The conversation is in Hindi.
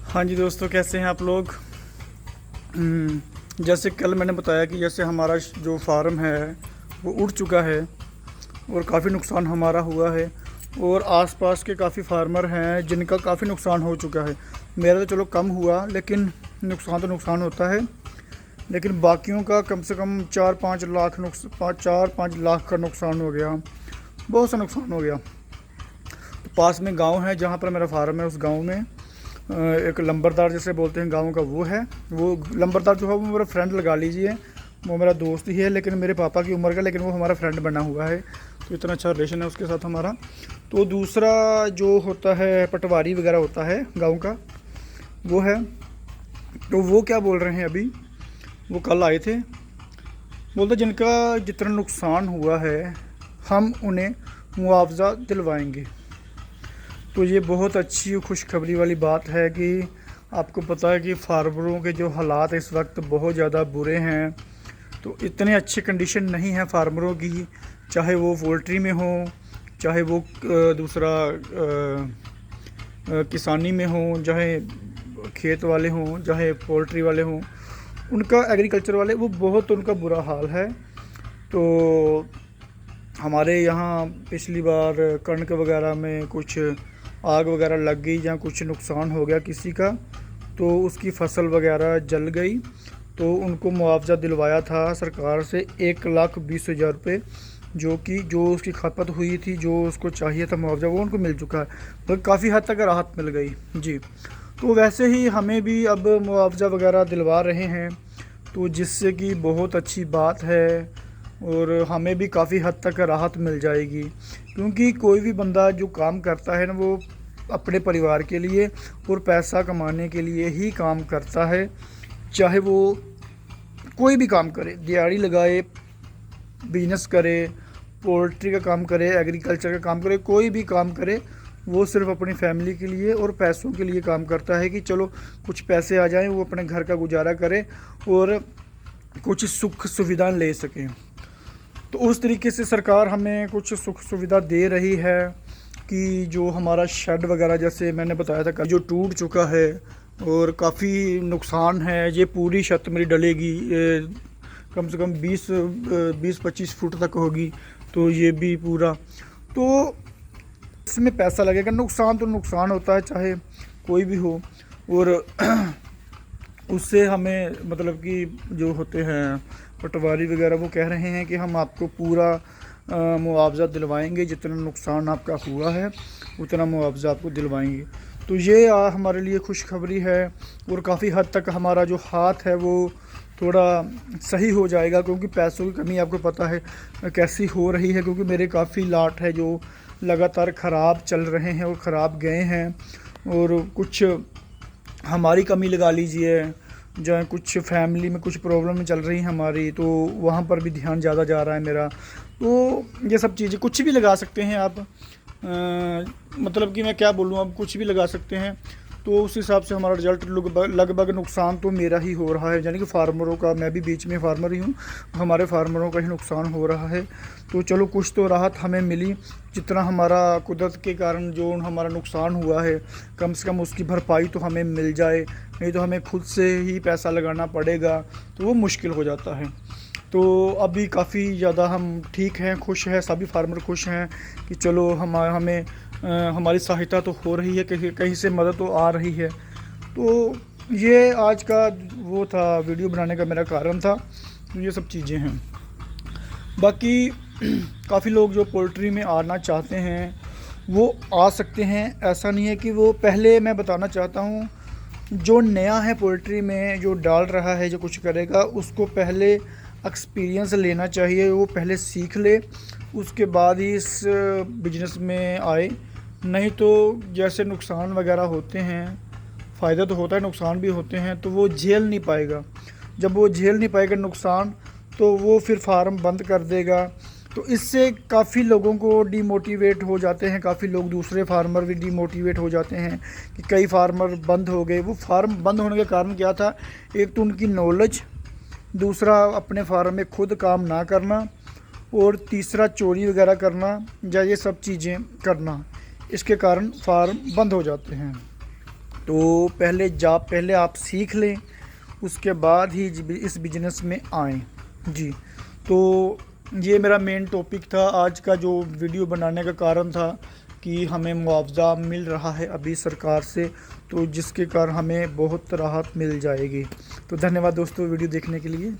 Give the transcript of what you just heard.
हाँ जी दोस्तों, कैसे हैं आप लोग। जैसे कल मैंने बताया कि जैसे हमारा जो फार्म है वो उड़ चुका है और काफ़ी नुकसान हमारा हुआ है। और आसपास के काफ़ी फार्मर हैं जिनका काफ़ी नुकसान हो चुका है। मेरा तो चलो कम हुआ, लेकिन नुकसान तो नुकसान होता है। लेकिन बाकियों का कम से कम 4-5 लाख का नुकसान हो गया। बहुत सा नुकसान हो गया। तो पास में गांव है जहाँ पर मेरा फार्म है, उस गांव में एक लंबरदार जैसे बोलते हैं गाँव का, वो है। वो लंबरदार जो है वो मेरा फ्रेंड लगा लीजिए। वो मेरा दोस्त ही है, लेकिन मेरे पापा की उम्र का, लेकिन वो हमारा फ्रेंड बना हुआ है। तो इतना अच्छा रिलेशन है उसके साथ हमारा। तो दूसरा जो होता है पटवारी वगैरह होता है गांव का, वो है। तो वो क्या बोल रहे हैं अभी, वो कल आए थे, बोलते जिनका जितना नुकसान हुआ है हम उन्हें मुआवज़ा दिलवाएंगे। तो ये बहुत अच्छी खुशखबरी वाली बात है कि आपको पता है कि फार्मरों के जो हालात इस वक्त बहुत ज़्यादा बुरे हैं। तो इतने अच्छी कंडीशन नहीं है फार्मरों की, चाहे वो पोल्ट्री में हो, चाहे वो दूसरा किसानी में हो, चाहे खेत वाले हों, चाहे पोल्ट्री वाले हों, उनका एग्रीकल्चर वाले, वो बहुत उनका बुरा हाल है। तो हमारे यहाँ पिछली बार कणक वगैरह में कुछ आग वगैरह लग गई या कुछ नुकसान हो गया किसी का, तो उसकी फसल वगैरह जल गई। तो उनको मुआवज़ा दिलवाया था सरकार से 1,20,000 रुपये, जो उसकी खपत हुई थी, जो उसको चाहिए था मुआवज़ा, वो उनको मिल चुका है। तो काफ़ी हद तक राहत मिल गई जी। तो वैसे ही हमें भी अब मुआवज़ा वगैरह दिलवा रहे हैं, तो जिससे कि बहुत अच्छी बात है और हमें भी काफ़ी हद तक राहत मिल जाएगी। क्योंकि कोई भी बंदा जो काम करता है ना, वो अपने परिवार के लिए और पैसा कमाने के लिए ही काम करता है। चाहे वो कोई भी काम करे, दिहाड़ी लगाए, बिजनेस करे, पोल्ट्री का काम करे, एग्रीकल्चर का काम करे, कोई भी काम करे, वो सिर्फ अपनी फैमिली के लिए और पैसों के लिए काम करता है कि चलो कुछ पैसे आ जाएं, वो अपने घर का गुजारा करे और कुछ सुख सुविधा ले सकें। तो उस तरीके से सरकार हमें कुछ सुख सुविधा दे रही है कि जो हमारा शेड वगैरह जैसे मैंने बताया था जो टूट चुका है और काफ़ी नुकसान है। ये पूरी छत मेरी डलेगी, कम से कम 20-25 फुट तक होगी। तो ये भी पूरा, तो इसमें पैसा लगेगा। नुकसान तो नुकसान होता है चाहे कोई भी हो। और उससे हमें मतलब कि जो होते हैं पटवारी वगैरह, वो कह रहे हैं कि हम आपको पूरा मुआवज़ा दिलवाएंगे, जितना नुकसान आपका हुआ है उतना मुआवज़ा आपको दिलवाएंगे। तो ये हमारे लिए खुशखबरी है और काफ़ी हद तक हमारा जो हाथ है वो थोड़ा सही हो जाएगा। क्योंकि पैसों की कमी आपको पता है कैसी हो रही है, क्योंकि मेरे काफ़ी लाट है जो लगातार ख़राब चल रहे हैं और ख़राब गए हैं। और कुछ हमारी कमी लगा लीजिए, जो कुछ फैमिली में कुछ प्रॉब्लम चल रही है हमारी, तो वहाँ पर भी ध्यान ज़्यादा जा रहा है मेरा। तो ये सब चीज़ें कुछ भी लगा सकते हैं आप, मतलब कि मैं क्या बोलूँ, अब कुछ भी लगा सकते हैं। तो उस हिसाब से हमारा रिजल्ट लगभग नुकसान तो मेरा ही हो रहा है, यानी कि फार्मरों का, मैं भी बीच में फार्मर ही हूँ, हमारे फार्मरों का ही नुकसान हो रहा है। तो चलो कुछ तो राहत हमें मिली, जितना हमारा कुदरत के कारण जो हमारा नुकसान हुआ है कम से कम उसकी भरपाई तो हमें मिल जाए। नहीं तो हमें खुद से ही पैसा लगाना पड़ेगा, तो वो मुश्किल हो जाता है। तो अभी काफ़ी ज़्यादा हम ठीक हैं, खुश हैं, सभी फार्मर खुश हैं कि चलो हमें हमारी सहायता तो हो रही है, कहीं कहीं से मदद तो आ रही है। तो ये आज का वो था, वीडियो बनाने का मेरा कारण था। तो ये सब चीज़ें हैं। बाकी काफ़ी लोग जो पोल्ट्री में आना चाहते हैं वो आ सकते हैं, ऐसा नहीं है कि वो, पहले मैं बताना चाहता हूँ जो नया है पोल्ट्री में, जो डाल रहा है, जो कुछ करेगा, उसको पहले एक्सपीरियंस लेना चाहिए, वो पहले सीख ले, उसके बाद ही इस बिजनेस में आए। नहीं तो जैसे नुकसान वगैरह होते हैं, फ़ायदा तो होता है, नुकसान भी होते हैं, तो वो झेल नहीं पाएगा। जब वो झेल नहीं पाएगा नुकसान, तो वो फिर फार्म बंद कर देगा। तो इससे काफ़ी लोगों को डीमोटिवेट हो जाते हैं, काफ़ी लोग दूसरे फार्मर भी डीमोटिवेट हो जाते हैं कि कई फार्मर बंद हो गए। वो फार्म बंद होने का कारण क्या था, एक तो उनकी नॉलेज, दूसरा अपने फार्म में खुद काम ना करना, और तीसरा चोरी वगैरह करना या ये सब चीज़ें करना, इसके कारण फार्म बंद हो जाते हैं। तो पहले आप सीख लें, उसके बाद ही इस बिज़नेस में आएँ। जी, तो ये मेरा मेन टॉपिक था आज का, जो वीडियो बनाने का कारण था कि हमें मुआवज़ा मिल रहा है अभी सरकार से, तो जिसके कारण हमें बहुत राहत मिल जाएगी। तो धन्यवाद दोस्तों वीडियो देखने के लिए।